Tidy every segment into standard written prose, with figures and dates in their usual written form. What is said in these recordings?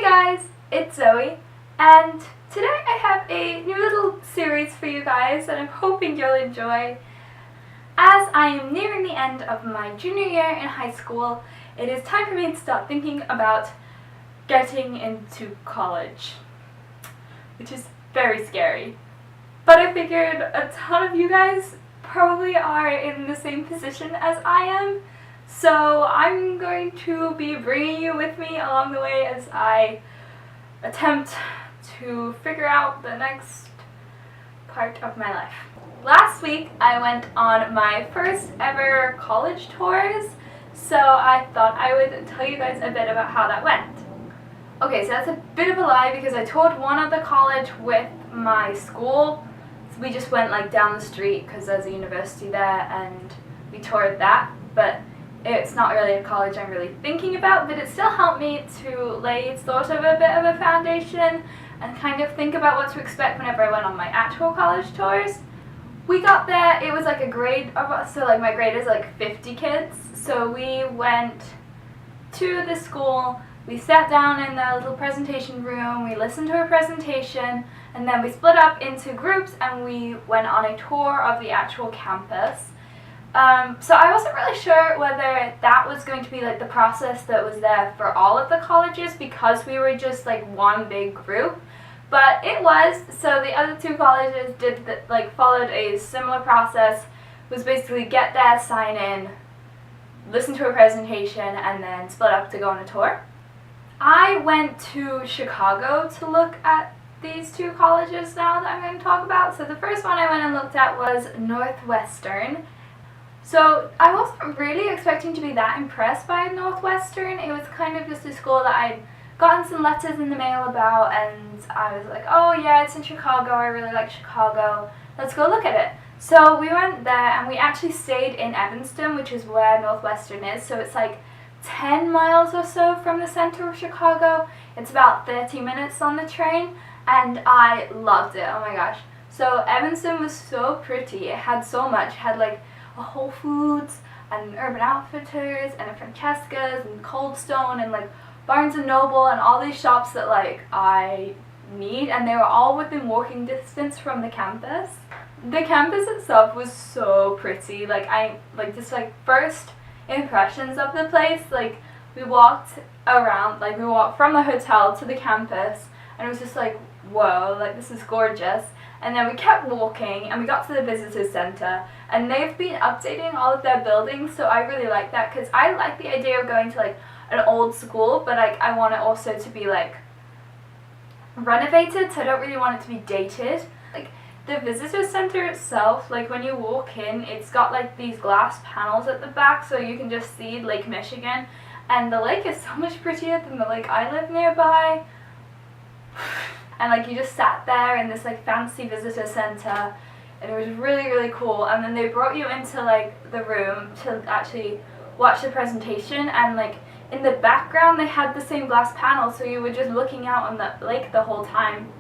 guys, it's Zoe, and today I have a new little series for you guys that I'm hoping you'll enjoy. As I am nearing the end of my junior year in high school, it is time for me to start thinking about getting into college, which is very scary. But I figured a ton of you guys probably are in the same position as I am, so I'm going to be bringing you with me along the way as I attempt to figure out the next part of my life. Last week I went on my first ever college tours, so I thought I would tell you guys a bit about how that went. Okay, so that's a bit of a lie because I toured one other college with my school. So we just went like down the street because there's a university there and we toured that, but it's not really a college I'm really thinking about, but it still helped me to lay sort of a bit of a foundation and kind of think about what to expect whenever I went on my actual college tours. We got there, it was like a grade of us, so like my grade is like 50 kids, so we went to the school, we sat down in the little presentation room, we listened to a presentation, and then we split up into groups and we went on a tour of the actual campus. So I wasn't really sure whether that was going to be like the process that was there for all of the colleges because we were just like one big group, but it was. So the other two colleges followed a similar process. Was basically get there, sign in, listen to a presentation, and then split up to go on a tour. I went to Chicago to look at these two colleges now that I'm going to talk about. So the first one I went and looked at was Northwestern. So I wasn't really expecting to be that impressed by Northwestern. It was kind of just a school that I'd gotten some letters in the mail about, and I was like, oh yeah, it's in Chicago, I really like Chicago, let's go look at it. So we went there and we actually stayed in Evanston, which is where Northwestern is, so it's like 10 miles or so from the center of Chicago. It's about 30 minutes on the train, and I loved it, oh my gosh. So Evanston was so pretty, it had so much, it had like a Whole Foods and Urban Outfitters and a Francesca's and Cold Stone and like Barnes and Noble and all these shops that like I need, and they were all within walking distance from the campus. The campus itself was so pretty. Just first impressions of the place, we walked around, we walked from the hotel to the campus and it was just like, whoa, this is gorgeous. And then we kept walking and we got to the visitor center, and they've been updating all of their buildings, so I really like that because I like the idea of going to an old school, but I want it also to be renovated, so I don't really want it to be dated. The visitor center itself, when you walk in, it's got these glass panels at the back so you can just see Lake Michigan, and the lake is so much prettier than the lake I live nearby. And you just sat there in this fancy visitor center, and it was really, really cool. And then they brought you into the room to actually watch the presentation, and in the background they had the same glass panel, so you were just looking out on the lake the whole time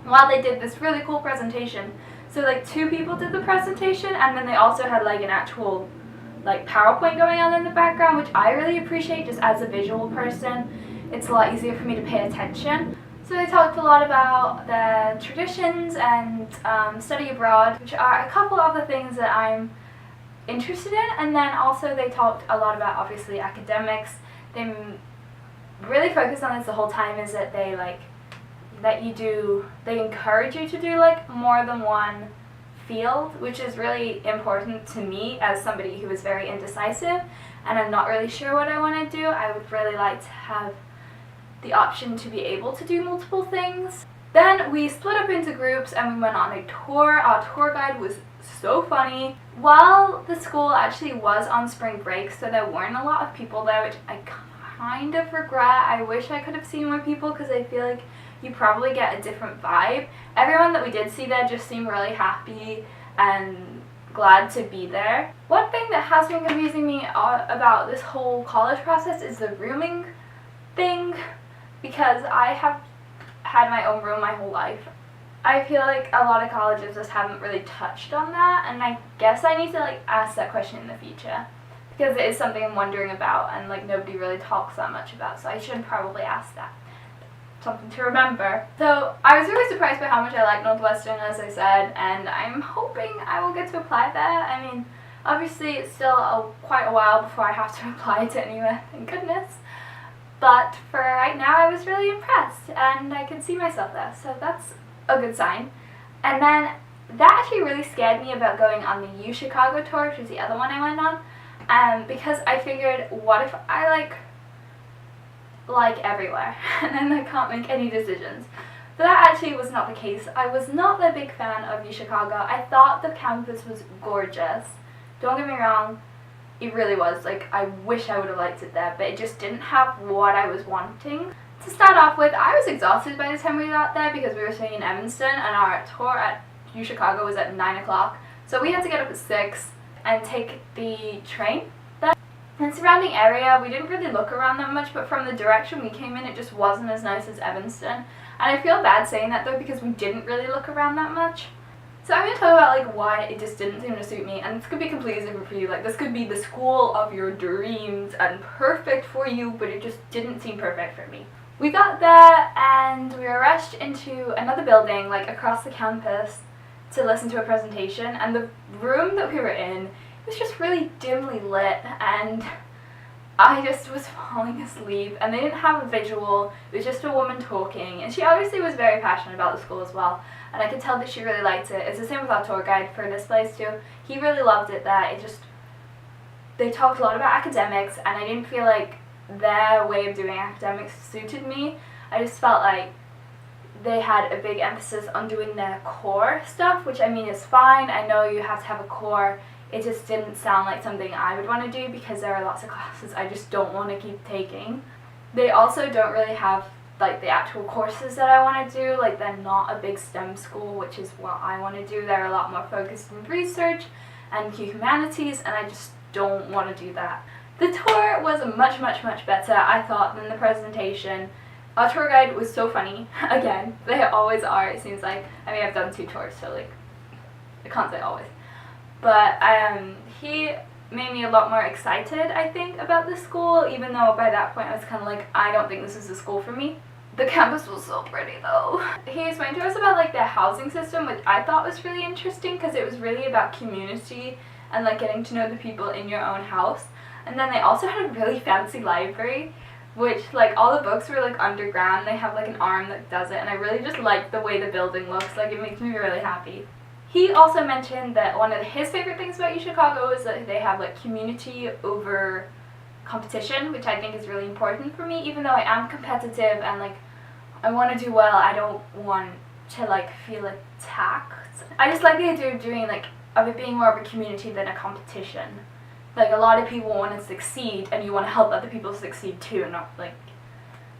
while they did this really cool presentation. So two people did the presentation, and then they also had an actual PowerPoint going on in the background, which I really appreciate just as a visual person. It's a lot easier for me to pay attention. So they talked a lot about their traditions and study abroad, which are a couple of the things that I'm interested in. And then also they talked a lot about, obviously, academics. They really focused on this the whole time, is that they they encourage you to do more than one field, which is really important to me as somebody who is very indecisive and I'm not really sure what I want to do. I would really like to have the option to be able to do multiple things. Then we split up into groups and we went on a tour. Our tour guide was so funny. While the school actually was on spring break, so there weren't a lot of people there, which I kind of regret. I wish I could have seen more people because I feel like you probably get a different vibe. Everyone that we did see there just seemed really happy and glad to be there. One thing that has been confusing me about this whole college process is the rooming thing, because I have had my own room my whole life. I feel like a lot of colleges just haven't really touched on that, and I guess I need to ask that question in the future because it is something I'm wondering about and nobody really talks that much about, so I should probably ask that. something to remember. So I was really surprised by how much I like Northwestern, as I said, and I'm hoping I will get to apply there. I mean, obviously it's still quite a while before I have to apply to anywhere, thank goodness. But for right now, I was really impressed, and I can see myself there, so that's a good sign. And then that actually really scared me about going on the U Chicago tour, which was the other one I went on, because I figured, what if I like everywhere, and then I can't make any decisions. But that actually was not the case. I was not a big fan of U Chicago. I thought the campus was gorgeous. Don't get me wrong, it really was. Like, I wish I would have liked it there, but it just didn't have what I was wanting. To start off with, I was exhausted by the time we got there because we were staying in Evanston and our tour at U Chicago was at 9 o'clock. So we had to get up at 6 and take the train there. In the surrounding area, we didn't really look around that much, but from the direction we came in, it just wasn't as nice as Evanston. And I feel bad saying that though, because we didn't really look around that much. So I'm going to talk about like why it just didn't seem to suit me, and this could be completely different for you. Like, this could be the school of your dreams and perfect for you, but it just didn't seem perfect for me. We got there and we were rushed into another building like across the campus to listen to a presentation, and the room that we were in was just really dimly lit, and I just was falling asleep, and they didn't have a visual. It was just a woman talking, and she obviously was very passionate about the school as well, and I could tell that she really liked it. It's the same with our tour guide for this place too. He really loved it there. They talked a lot about academics, and I didn't feel like their way of doing academics suited me. I just felt like they had a big emphasis on doing their core stuff, which I mean is fine. I know you have to have a core. It just didn't sound like something I would want to do because there are lots of classes I just don't want to keep taking. They also don't really have like the actual courses that I want to do. Like, they're not a big STEM school, which is what I want to do. They're a lot more focused in research and humanities, and I just don't want to do that. The tour was much better, I thought, than the presentation. Our tour guide was so funny. Again, they always are, it seems like. I mean, I've done 2 tours, so like, I can't say always. But he made me a lot more excited, I think, about the school, even though by that point I was kind of like, I don't think this is the school for me. The campus was so pretty though. He explained to us about like the housing system, which I thought was really interesting because it was really about community and like getting to know the people in your own house. And then they also had a really fancy library, which like all the books were like underground. They have like an arm that does it, and I really just like the way the building looks. Like, it makes me really happy. He also mentioned that one of his favorite things about U Chicago is that they have like community over competition, which I think is really important for me. Even though I am competitive and like I want to do well, I don't want to like feel attacked. I just like the idea of doing like of it being more of a community than a competition. Like, a lot of people want to succeed and you want to help other people succeed too, not like,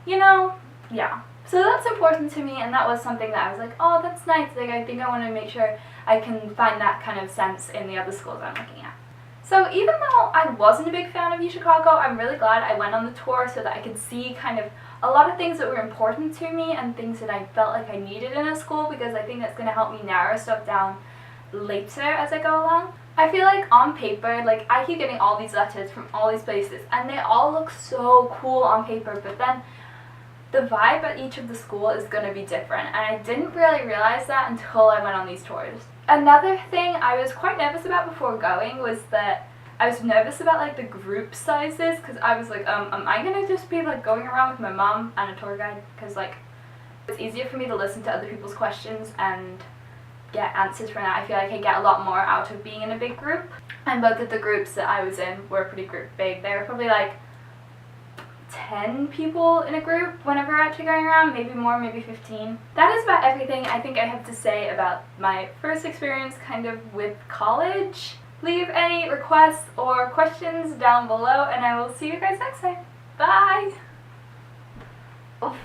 you know, yeah. So that's important to me, and that was something that I was like, oh, that's nice. Like, I think I want to make sure I can find that kind of sense in the other schools I'm looking at. So even though I wasn't a big fan of U Chicago, I'm really glad I went on the tour so that I could see kind of a lot of things that were important to me and things that I felt like I needed in a school, because I think that's going to help me narrow stuff down later as I go along. I feel like on paper, like, I keep getting all these letters from all these places and they all look so cool on paper, but then the vibe at each of the school is going to be different, and I didn't really realize that until I went on these tours. Another thing I was quite nervous about before going was that I was nervous about like the group sizes, because I was like, am I going to just be like going around with my mom and a tour guide? Because like, it's easier for me to listen to other people's questions and get answers from that. I feel like I get a lot more out of being in a big group, and both of the groups that I was in were pretty big. They were probably like 10 people in a group whenever we're actually going around, maybe more, maybe 15. That is about everything I think I have to say about my first experience kind of with college. Leave any requests or questions down below, and I will see you guys next time. Bye! Oh.